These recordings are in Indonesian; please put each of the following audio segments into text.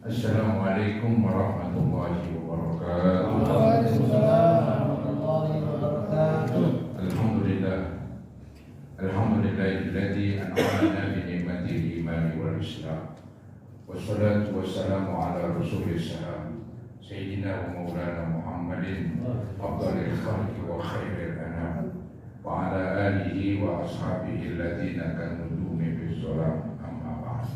Assalamualaikum warahmatullahi wabarakatuh. Waalaikumsalam warahmatullahi wabarakatuh. Alhamdulillah. Alhamdulillahilladzi an'amana bi ni'matil imani wal islam. Wassalatu wassalamu ala rasulillah Sayyidina wa maulana Muhammadin afdalil khalqi wa khairil anam wa ala alihi wa ashabihi alladzina kanu dumi bis salam amma ba'd.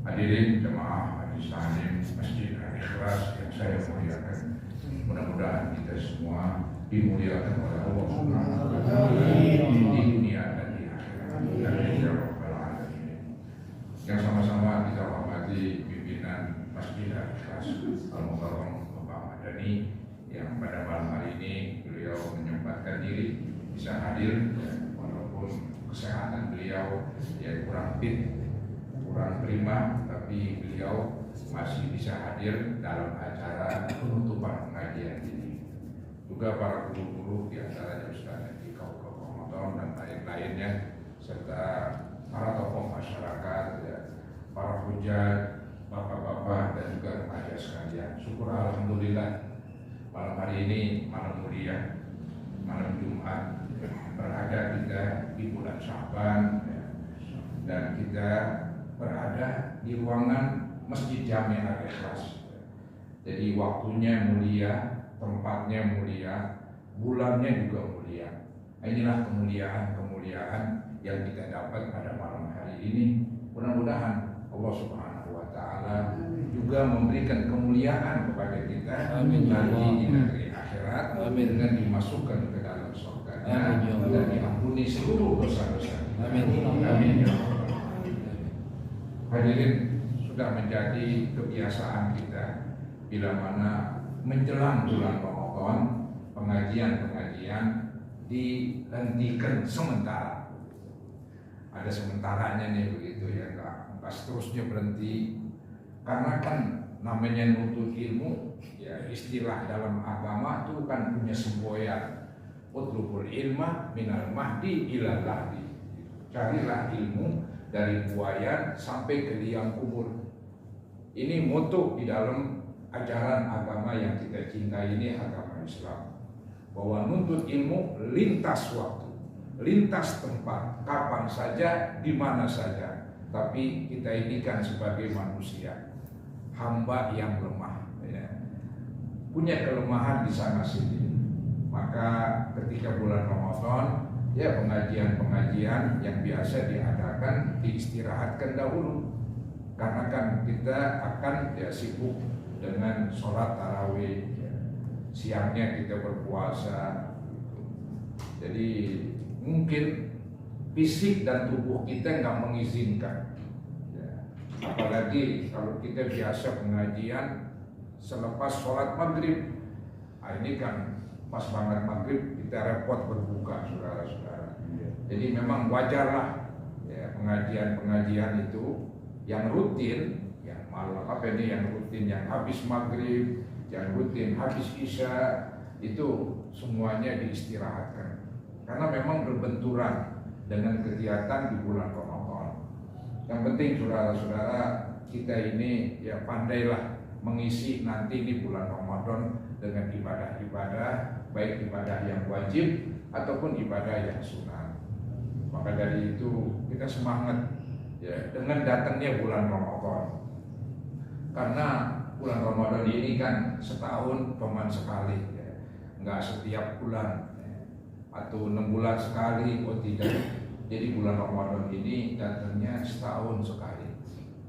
Hadirin jemaah Majelis Taklim Masjid Al-Ikhlas yang saya muliakan, mudah-mudahan kita semua dimuliakan oleh Allah Subhanahu wa taala di dunia dan di akhirat. Amin ya rabbal alamin. Yang sama-sama kita hormati pimpinan Masjid Al-Ikhlas Al-Mukarram Bapak Madani yang pada malam hari ini beliau menyempatkan diri bisa hadir, walaupun kesehatan beliau ya kurang fit, kurang prima, tapi beliau masih bisa hadir dalam acara penutupan pengajian ini. Juga para guru-guru di antaranya Ustaz di Kabupaten Ramadan dan lain-lainnya, serta para tokoh masyarakat, ya, para hujat, bapak-bapak dan juga remaja sekalian. Syukur alhamdulillah malam hari ini malam mulia, malam Jumat, berada kita di bulan Sya'ban, ya, dan kita berada di ruangan Masjid Jami' Al-Ikhlas. Jadi waktunya mulia, tempatnya mulia, bulannya juga mulia. Inilah kemuliaan yang kita dapat pada malam hari ini. Mudah-mudahan Allah Subhanahu wa taala juga memberikan kemuliaan kepada kita nanti di negeri akhirat dengan dimasukkan ke dalam surganya dan diampuni seluruh dosa-dosa. Amin. Hadirin, sudah menjadi kebiasaan kita bila mana menjelang bulan Ramadan pengajian-pengajian dihentikan sementara. Ada sementaranya nih begitu ya, nggak seterusnya berhenti, karena kan namanya nuntut ilmu ya, istilah dalam agama itu kan punya semboyan, utlubul ilma minal mahdi ilal lahdi. Carilah ilmu dari buaya sampai ke liang kubur. Ini moto di dalam ajaran agama yang kita cintai ini, agama Islam, bahwa nuntut ilmu lintas waktu, lintas tempat, kapan saja, di mana saja. Tapi kita ini kan sebagai manusia, hamba yang lemah, ya, punya kelemahan di sana sini. Maka ketika bulan Ramadan, ya pengajian-pengajian yang biasa diadakan diistirahatkan dahulu, karena kan kita akan ya sibuk dengan sholat tarawih, ya. Siangnya kita berpuasa, gitu. Jadi mungkin fisik dan tubuh kita nggak mengizinkan, ya. Apalagi kalau kita biasa pengajian selepas sholat maghrib, ini kan pas banget maghrib kita repot berbuka, saudara-saudara. Jadi memang wajarlah ya, pengajian-pengajian itu yang rutin, yang malam yang rutin, yang habis maghrib, yang rutin habis isya, itu semuanya diistirahatkan karena memang berbenturan dengan kegiatan di bulan Ramadan. Yang penting saudara-saudara kita ini ya pandailah mengisi nanti di bulan Ramadan dengan ibadah-ibadah, baik ibadah yang wajib ataupun ibadah yang sunat. Maka dari itu kita semangat ya dengan datangnya bulan Ramadan, karena bulan Ramadan ini kan setahun cuma sekali, ya. Nggak setiap bulan ya. Atau 6 bulan sekali, oh tidak. Jadi bulan Ramadan ini datangnya setahun sekali.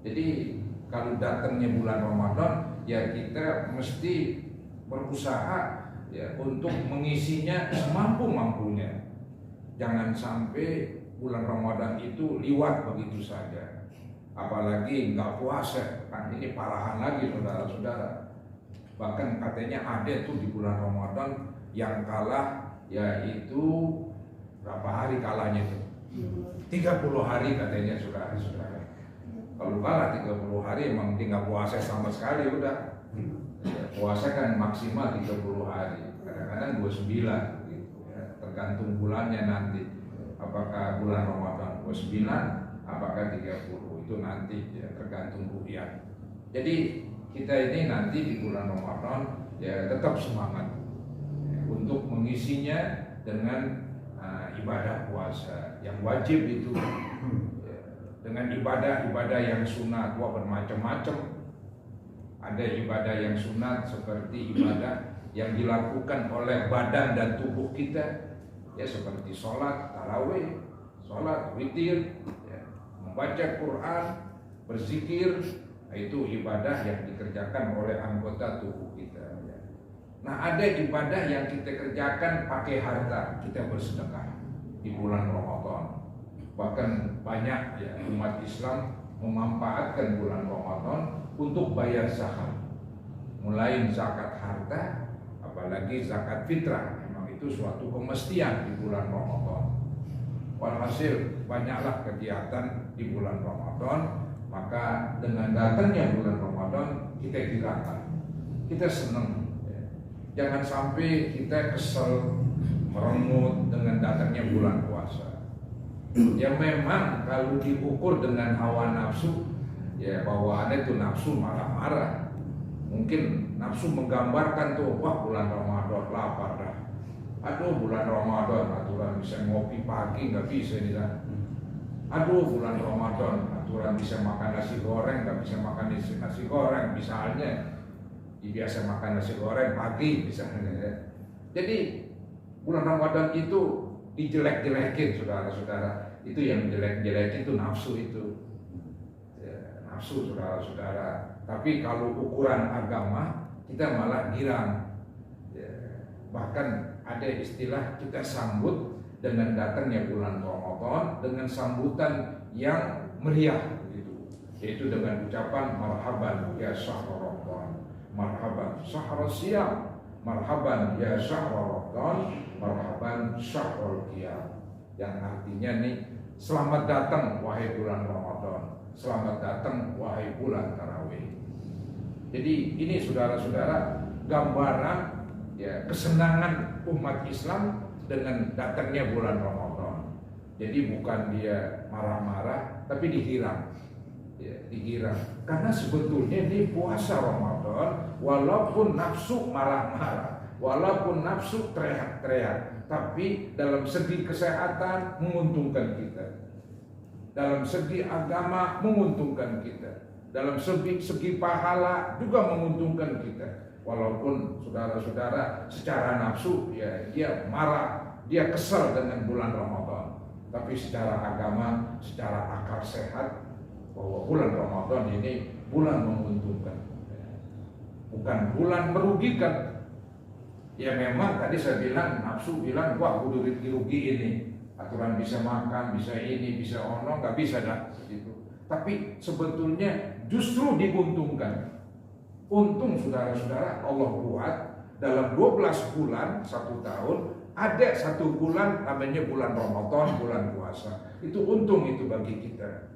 Jadi kalau datangnya bulan Ramadan ya kita mesti berusaha ya untuk mengisinya semampu-mampunya. Jangan sampai bulan Ramadan itu liwat begitu saja. Apalagi nggak puasa, kan ini parahan lagi saudara-saudara. Bahkan katanya ada tuh di bulan Ramadan yang kalah, yaitu berapa hari kalahnya tuh? 30 hari katanya saudara-saudara. Kalau kalah 30 hari emang dia nggak puasa sama sekali udah. Puasa kan maksimal 30 hari, kadang-kadang 29 gitu, ya. Tergantung bulannya nanti. Apakah bulan Ramadan 29, apakah 30, itu nanti ya, tergantung ru'yat. Jadi kita ini nanti di bulan Ramadan ya tetap semangat ya, untuk mengisinya dengan ibadah puasa yang wajib itu ya, dengan ibadah-ibadah yang sunat. Wah, bermacam-macam. Ada ibadah yang sunat seperti ibadah yang dilakukan oleh badan dan tubuh kita ya, seperti sholat tarawih, sholat witir ya, membaca Quran, berzikir. Itu ibadah yang dikerjakan oleh anggota tubuh kita ya. Nah, ada ibadah yang kita kerjakan pakai harta, kita bersedekah di bulan Ramadan. Bahkan banyak ya umat Islam memanfaatkan bulan Ramadan untuk bayar zakat, mulai zakat harta, apalagi zakat fitrah. Memang itu suatu kemestian di bulan Ramadan. Walhasil banyaklah kegiatan di bulan Ramadan. Maka dengan datangnya bulan Ramadan kita girakan, kita senang ya. Jangan sampai kita kesel, merengut dengan datangnya bulan puasa. Ya memang kalau diukur dengan hawa nafsu, ya bawaannya itu nafsu marah-marah. Mungkin nafsu menggambarkan tuh, wah bulan Ramadan lapar dah. Aduh bulan Ramadan aturan bisa ngopi pagi nggak bisa nih dah. Aduh bulan Ramadan aturan bisa makan nasi goreng nggak bisa makan nasi goreng misalnya. Biasa makan nasi goreng pagi misalnya ya. Jadi bulan Ramadan itu dijelek-jelekin saudara-saudara. Itu yang jelek-jelekin itu nafsu itu ya, nafsu saudara-saudara. Tapi kalau ukuran agama kita malah girang ya. Bahkan ada istilah kita sambut dengan datangnya bulan Ramadan dengan sambutan yang meriah begitu, yaitu dengan ucapan marhaban ya syahrul Ramadan, marhaban syahrul siyam, marhaban ya syahrul Ramadan, marhaban syahrul qiyam. Yang artinya nih, selamat datang wahai bulan Ramadan, selamat datang wahai bulan tarawih. Jadi ini saudara-saudara gambaran ya kesenangan umat Islam dengan datangnya bulan Ramadan. Jadi bukan dia marah-marah, tapi dihirang ya, dihirang. Karena sebetulnya ini puasa Ramadan, walaupun nafsu marah-marah, walaupun nafsu teriak-teriak, tapi dalam segi kesehatan menguntungkan kita, dalam segi agama menguntungkan kita, dalam segi pahala juga menguntungkan kita. Walaupun saudara-saudara secara nafsu ya dia marah, dia kesal dengan bulan Ramadan, tapi secara agama, secara akal sehat bahwa bulan Ramadan ini bulan menguntungkan, bukan bulan merugikan. Ya memang tadi saya bilang nafsu bilang wah kudu rugi ini, aturan bisa makan, bisa ini, bisa ono, nggak bisa dah gitu. Tapi sebetulnya justru diuntungkan. Untung saudara-saudara Allah buat dalam 12 bulan 1 tahun ada 1 bulan namanya bulan Ramadan, bulan puasa. Itu untung itu bagi kita.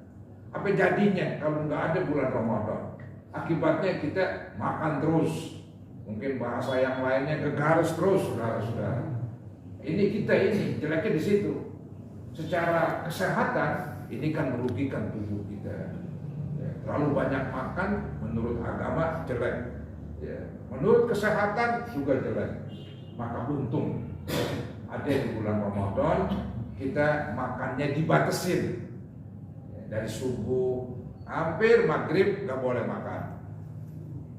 Apa jadinya kalau nggak ada bulan Ramadan? Akibatnya kita makan terus. Mungkin bahasa yang lainnya gegares terus saudara-saudara. Ini kita ini jeleknya di situ. Secara kesehatan ini kan merugikan tubuh kita. Terlalu banyak makan menurut agama jelek ya. Menurut kesehatan juga jelek. Maka untung ada di bulan Ramadan kita makannya dibatasin ya, dari subuh hampir maghrib gak boleh makan,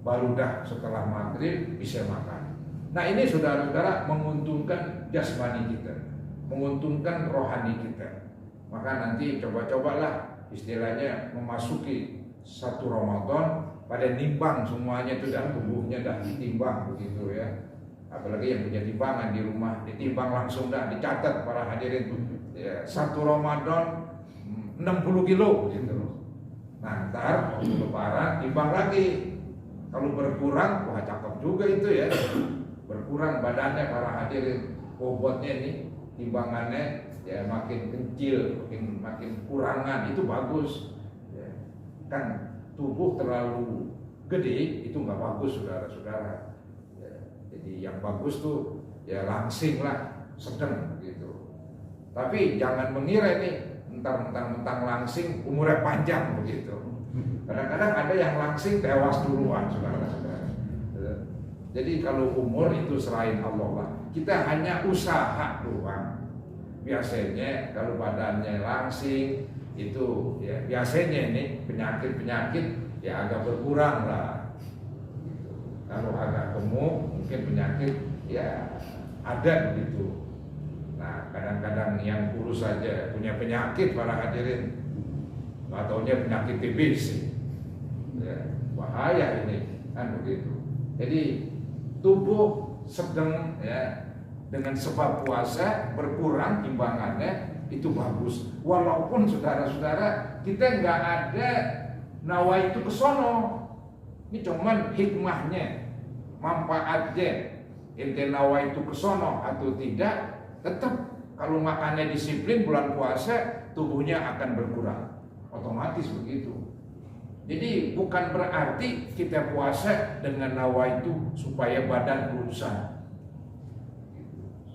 baru dah setelah maghrib bisa makan. Nah ini saudara-saudara menguntungkan jasmani kita, menguntungkan rohani kita. Maka nanti coba-cobalah istilahnya memasuki 1 Ramadan pada nimbang semuanya itu dan tubuhnya dah ditimbang begitu ya. Apalagi yang punya timbangan di rumah ditimbang langsung dah dicatat para hadirin ya, 1 Ramadan 60 kilo gitu. Nah ntar waktu lebaran timbang lagi, kalau berkurang wah cakep juga itu ya, berkurang badannya para hadirin, bobotnya nih timbangannya ya makin kecil, makin kurangan, itu bagus. Kan tubuh terlalu gede itu nggak bagus saudara-saudara ya, jadi yang bagus tuh ya langsing lah, sedang gitu. Tapi jangan mengira ini mentang-mentang langsing umurnya panjang begitu Kadang-kadang ada yang langsing tewas duluan, saudara-saudara. Jadi kalau umur itu selain Allah lah. Kita hanya usaha doang. Biasanya kalau badannya langsing itu ya biasanya ini penyakit-penyakit ya agak berkurang lah. Kalau agak gemuk mungkin penyakit ya ada begitu. Nah kadang-kadang yang kurus saja punya penyakit para hadirin, nggak taunya penyakit TBC, ya, bahaya ini kan begitu. Jadi tubuh sedang ya dengan sebab puasa berkurang timbangannya itu bagus. Walaupun saudara-saudara kita nggak ada nawaitu kesono, ini cuman hikmahnya, manfaatnya. Ente nawaitu kesono atau tidak, tetap kalau makannya disiplin bulan puasa tubuhnya akan berkurang, otomatis begitu. Jadi bukan berarti kita puasa dengan nawaitu supaya badan kurusan,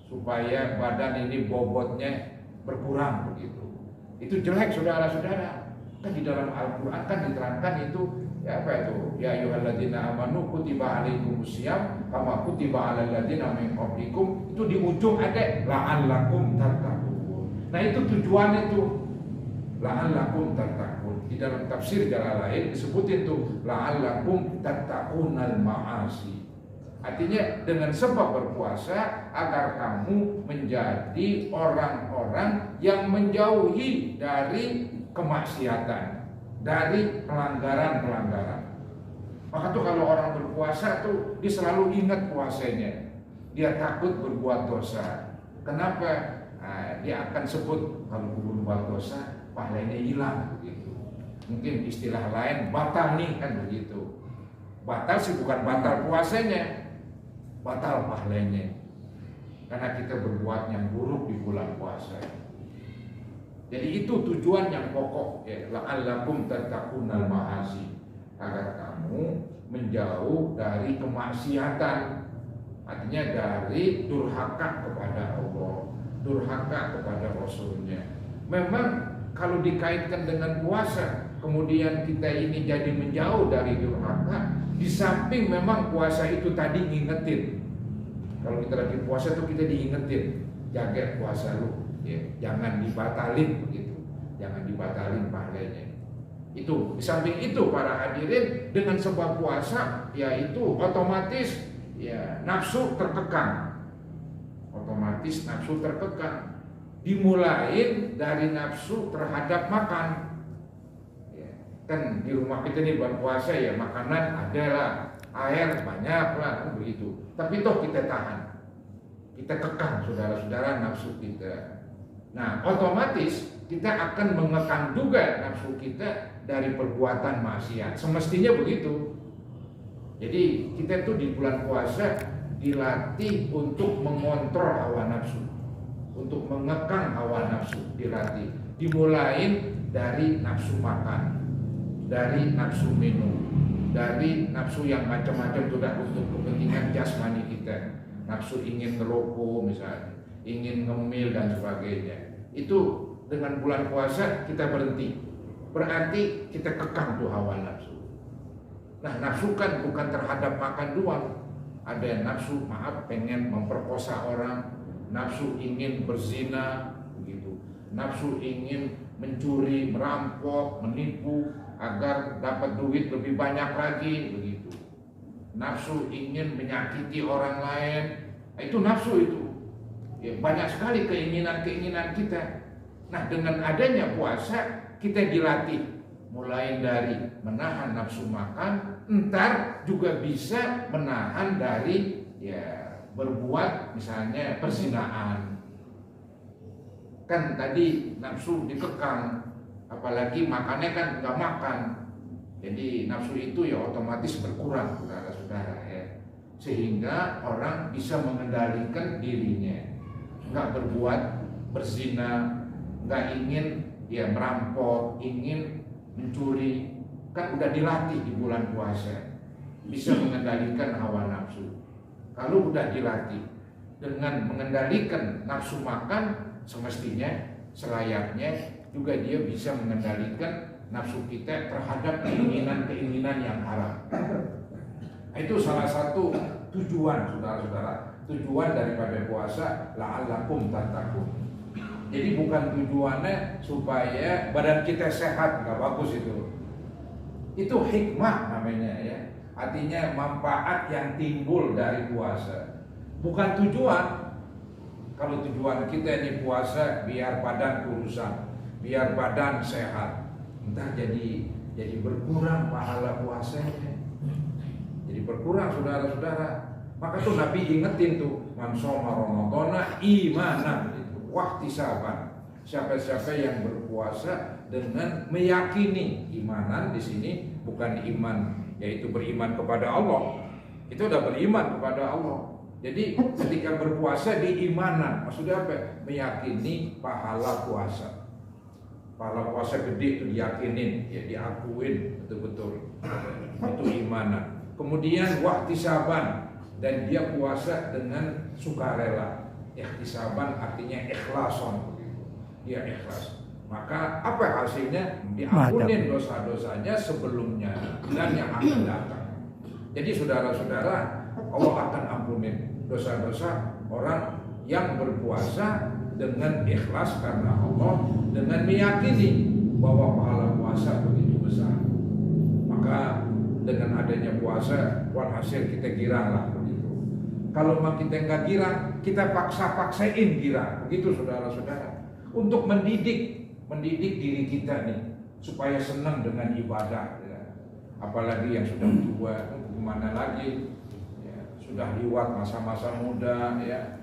supaya badan ini bobotnya berkurang begitu. Itu jelek saudara-saudara. Kan di dalam Al-Quran kan diterangkan itu ya apa itu? Ya ayyuhalladzina amanu kutiba alaikumusiyam kama kutiba alal ladzina min qablikum. Itu di ujung ada la'allakum tattaqun. Nah itu tujuannya tuh la'allakum tattaqun. Di dalam tafsir Jalalain disebutin tuh la'allakum tattaqunal ma'asi. Artinya dengan sebab berpuasa agar kamu menjadi orang-orang yang menjauhi dari kemaksiatan, dari pelanggaran-pelanggaran. Maka tuh kalau orang berpuasa tuh dia selalu ingat puasanya, dia takut berbuat dosa. Kenapa? Nah, dia akan sebut kalau berbuat dosa pahalanya hilang begitu. Mungkin istilah lain batal nih kan begitu. Batal sih bukan batal puasanya, batal pahalanya. Karena kita berbuat yang buruk di bulan puasa. Jadi itu tujuan yang pokok ya, la'allakum tattaqunal ma'asi, agar kamu menjauh dari kemaksiatan. Artinya dari durhaka kepada Allah, durhaka kepada Rasulnya. Memang kalau dikaitkan dengan puasa, kemudian kita ini jadi menjauh dari durhaka, di samping memang puasa itu tadi ngingetin. Kalau kita lagi puasa tuh kita diingetin, jaga puasa lu. Ya, jangan dibatalin begitu, jangan dibatalin pahalanya. Itu di samping itu para hadirin dengan sebab puasa, yaitu otomatis ya nafsu terkekang, otomatis nafsu terkekang. Dimulai dari nafsu terhadap makan. Ya, kan di rumah kita nih bulan puasa ya makanan ada lah, air banyak lah kan begitu. Tapi toh kita tahan, kita kekang saudara-saudara nafsu kita. Nah, otomatis kita akan mengekang juga nafsu kita dari perbuatan maksiat. Semestinya begitu. Jadi kita tuh di bulan puasa dilatih untuk mengontrol hawa nafsu, untuk mengekang hawa nafsu dilatih. Dimulai dari nafsu makan, dari nafsu minum, dari nafsu yang macam-macam sudah untuk kepentingan jasmani kita. Nafsu ingin ngerokok misalnya, ingin ngemil dan sebagainya. Itu dengan bulan puasa kita berhenti, berarti kita kekang tuh hawa nafsu. Nah nafsu kan bukan terhadap makan doang, ada nafsu maaf pengen memperkosa orang, nafsu ingin berzina begitu, nafsu ingin mencuri, merampok, menipu agar dapat duit lebih banyak lagi begitu, nafsu ingin menyakiti orang lain. Nah, itu nafsu itu. Ya, banyak sekali keinginan-keinginan kita. Nah, dengan adanya puasa kita dilatih mulai dari menahan nafsu makan, entar juga bisa menahan dari ya berbuat misalnya perzinaan. Kan tadi nafsu dikekang, apalagi makannya kan nggak makan. Jadi nafsu itu ya otomatis berkurang, saudara-saudara ya. Sehingga orang bisa mengendalikan dirinya, nggak berbuat berzina, nggak ingin ya merampok, ingin mencuri, kan udah dilatih di bulan puasa, bisa mengendalikan hawa nafsu. Kalau udah dilatih dengan mengendalikan nafsu makan, semestinya selayaknya juga dia bisa mengendalikan nafsu kita terhadap keinginan-keinginan yang haram. Itu salah satu tujuan, saudara-saudara. Tujuan daripada puasa, la'allakum tattaqun. Jadi bukan tujuannya supaya badan kita sehat, nggak bagus itu. Itu hikmah namanya ya. Artinya manfaat yang timbul dari puasa. Bukan tujuan. Kalau tujuan kita ini puasa biar badan kurusan, biar badan sehat, entah jadi berkurang pahala puasanya. Jadi berkurang saudara-saudara. Maka tuh Nabi ingetin tuh, man shoma ramadhana imanan itu wahtisaban. Siapa-siapa yang berpuasa dengan meyakini, imanan di sini bukan iman yaitu beriman kepada Allah. Itu udah beriman kepada Allah. Jadi ketika berpuasa diimanan, maksudnya apa? Meyakini pahala puasa. Pahala puasa gede itu diyakinin, ya diakuin betul-betul. Itu imanan. Kemudian wahtisaban, dan dia puasa dengan sukarela. Ihtisaban artinya ikhlason. Dia ikhlas. Maka apa hasilnya? Diampunin dosa-dosanya sebelumnya dan yang akan datang. Jadi saudara-saudara, Allah akan ampunin dosa-dosa orang yang berpuasa dengan ikhlas karena Allah, dengan meyakini bahwa pahala puasa begitu besar. Maka dengan adanya puasa, walhasil kita girang lah begitu. Kalau memang kita nggak girang, kita paksain girang, begitu saudara-saudara. Untuk mendidik diri kita nih supaya senang dengan ibadah. Ya. Apalagi yang sudah tua, kemana lagi? Ya, sudah lewat masa-masa muda, ya.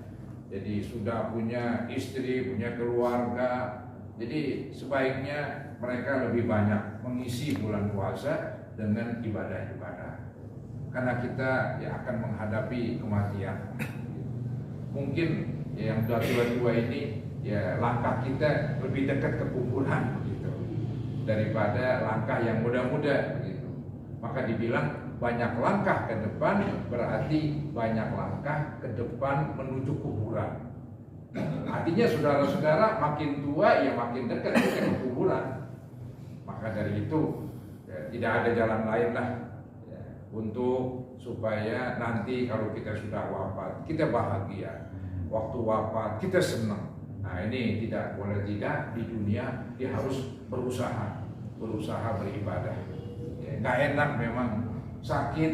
Jadi sudah punya istri, punya keluarga. Jadi sebaiknya mereka lebih banyak mengisi bulan puasa dengan ibadah-ibadah. Karena kita ya akan menghadapi kematian. Mungkin ya, yang sudah tua-tua ini ya langkah kita lebih dekat ke kuburan begitu daripada langkah yang muda-muda begitu. Maka dibilang banyak langkah ke depan berarti banyak langkah ke depan menuju kuburan. Artinya saudara-saudara makin tua ya makin dekat ke kuburan. Maka dari itu ya, tidak ada jalan lain lah ya, untuk supaya nanti kalau kita sudah wafat kita bahagia. Waktu wafat kita senang. Nah ini tidak boleh tidak, di dunia dia harus berusaha beribadah. Ya, gak enak memang, sakit,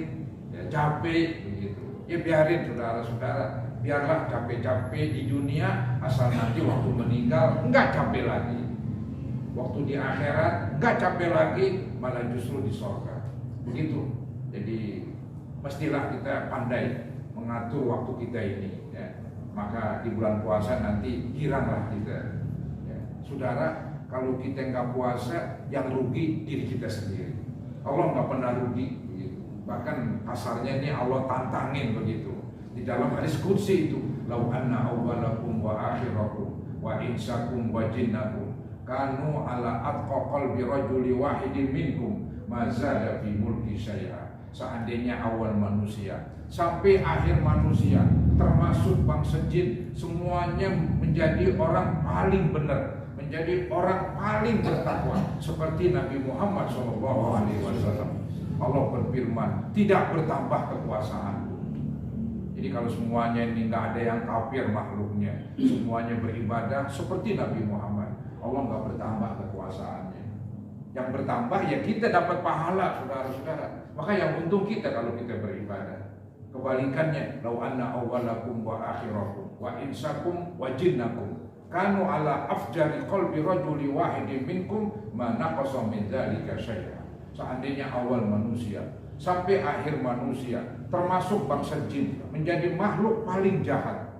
ya, capek begitu. Ya biarin saudara-saudara, biarlah capek-capek di dunia, asal nanti waktu meninggal enggak capek lagi. Waktu di akhirat enggak capek lagi, malah justru di surga. Begitu. Jadi mestilah kita pandai mengatur waktu kita ini. Ya. Maka di bulan puasa nanti giranglah kita ya. Saudara, kalau kita nggak puasa yang rugi diri kita sendiri. Allah nggak pernah rugi begitu. Bahkan kasarnya ini Allah tantangin begitu. Di dalam hadis qudsi itu, lau anna awwalakum wa akhirakum wa insakum wa jinnakum kanu ala atqa qalbi rajuli wahidin minkum ma zada fi mulki syai'a. Seandainya awal manusia sampai akhir manusia termasuk bangsa jin semuanya menjadi orang paling benar, menjadi orang paling bertakwa seperti Nabi Muhammad SAW. Allah berfirman, tidak bertambah kekuasaan. Jadi kalau semuanya ini nggak ada yang kafir makhluknya, semuanya beribadah seperti Nabi Muhammad, Allah nggak bertambah kekuasaannya. Yang bertambah ya kita dapat pahala saudara-saudara. Maka yang untung kita kalau kita beribadah. Kebalikannya, lau anna awwalakum wa akhirakum wa insakum wa jinnakum kanu ala afjari qalbi rajuli wahidin minkum ma naqasa min dzalika syai'a. Seandainya awal manusia sampai akhir manusia termasuk bangsa jin menjadi makhluk paling jahat.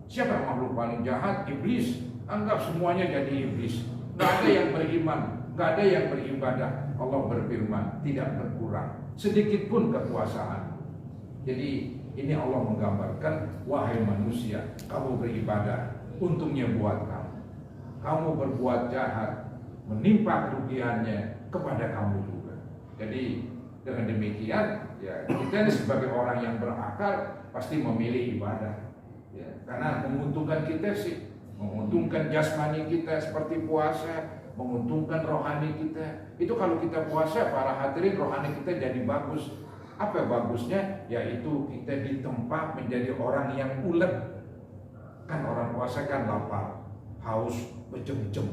Siapa makhluk paling jahat? Iblis. Anggap semuanya jadi iblis. Enggak ada yang beriman, enggak ada yang beribadah. Allah berfirman, tidak berkurang sedikit pun kekuasaan. Jadi ini Allah menggambarkan, wahai manusia, kamu beribadah, untungnya buat kamu. Kamu berbuat jahat, menimpa kerugiannya kepada kamu juga. Jadi dengan demikian, ya kita ini sebagai orang yang berakal pasti memilih ibadah. Ya, karena menguntungkan kita sih, menguntungkan jasmani kita seperti puasa, menguntungkan rohani kita. Itu kalau kita puasa, para hadirin, rohani kita jadi bagus. Apa bagusnya? Yaitu kita ditempa menjadi orang yang ulet. Kan orang puasa kan lapar, haus, becem-becem.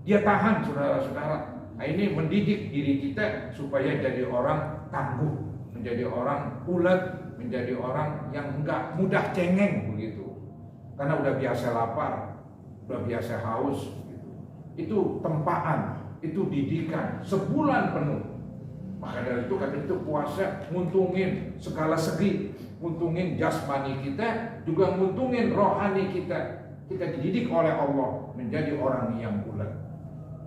Dia tahan, saudara-saudara. Nah, ini mendidik diri kita supaya jadi orang tangguh, menjadi orang ulet, menjadi orang yang enggak mudah cengeng begitu. Karena udah biasa lapar, udah biasa haus gitu. Itu tempaan, itu didikan sebulan penuh. Maka dari itu kan itu puasa nguntungin segala segi, nguntungin jasmani kita, juga nguntungin rohani kita. Kita dididik oleh Allah menjadi orang yang ulet.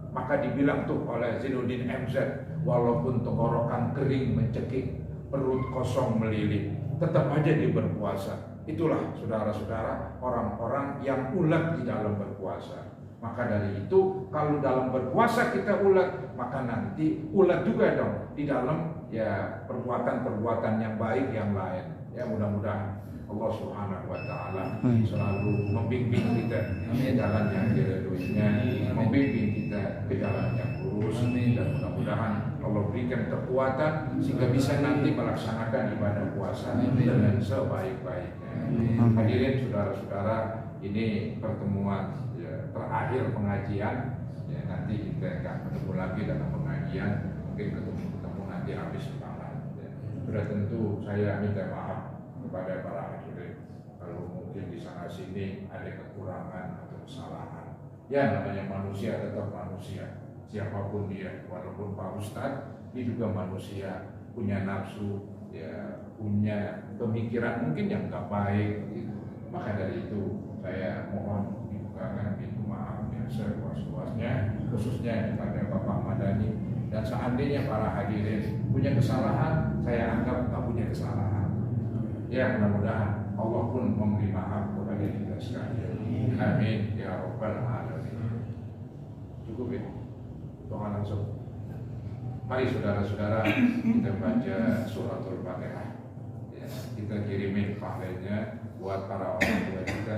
Maka dibilang tuh oleh Zainuddin MZ, walaupun tenggorokan kering mencekik, perut kosong melilit, tetap aja dia berpuasa. Itulah saudara-saudara orang-orang yang ulet di dalam berpuasa. Maka dari itu kalau dalam berpuasa kita ulet, maka nanti ulet juga dong di dalam ya perbuatan-perbuatan yang baik yang lain. Ya mudah-mudahan Allah Subhanahu wa taala selalu membimbing kita ke jalan yang diridhoinya, membimbing kita ke jalan yang lurus, dan mudah-mudahan Allah berikan kekuatan sehingga bisa nanti melaksanakan ibadah puasa dengan sebaik-baiknya. Hadirin saudara-saudara, ini pertemuan terakhir pengajian. Ya, nanti kita akan ketemu lagi dalam pengajian, mungkin ketemu nanti habis malam. Ya. Sudah tentu saya minta maaf kepada para hadirin kalau mungkin di sana sini ada kekurangan atau kesalahan. Ya namanya manusia tetap manusia, siapapun dia, walaupun Pak Ustadz dia juga manusia, punya nafsu, ya punya pemikiran mungkin yang nggak baik gitu. Maka dari itu saya mohon dibukakan pintu maaf yang seluas-luasnya, khususnya kepada Bapak Madani. Dan seandainya para hadirin punya kesalahan, saya anggap nggak punya kesalahan. Ya mudah-mudahan Allah pun memberi maaf kepada kita sekalian. Amin ya rabbal alamin. Cukup ya, doa langsung. Mari saudara-saudara kita baca suratul Fatihah. Ya, kita kirimin pahalanya buat para orang tua kita,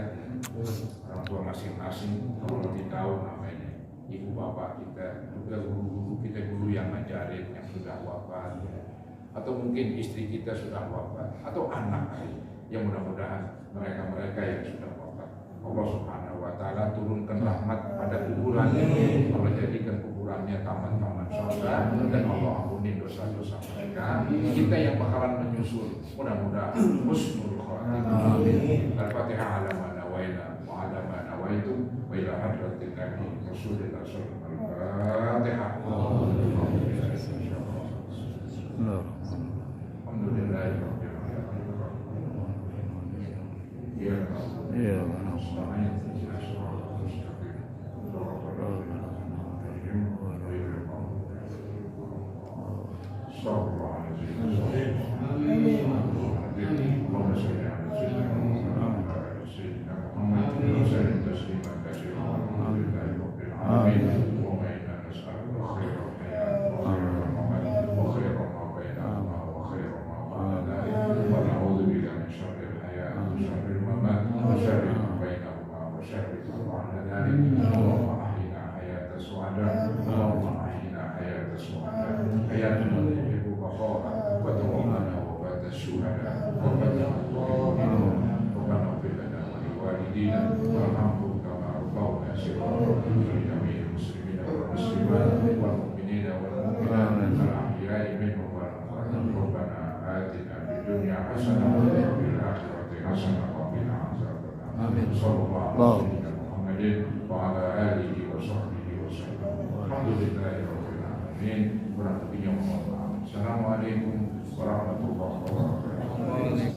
orang tua masing-masing. Kalau lebih tahu namanya, ibu bapak kita, juga guru-guru kita, guru yang ngajarin yang sudah wafat. Atau mungkin istri kita sudah wafat, atau anak yang mudah-mudahan mereka-mereka yang sudah wafat, Allah Subhanahu wa taala turunkan rahmat pada kuburannya, Allah jadikan kuburannya taman-taman surga, dan Allah ampuni dosa-dosa mereka. Kita yang bakalan menyusul, mudah-mudahan husnul khatimah. Al-Fatihah ala ma nawaina wa ala ma nawaitu wa ila hadratil nabi Rasulillah sallallahu alaihi wasallam. Alhamdulillah.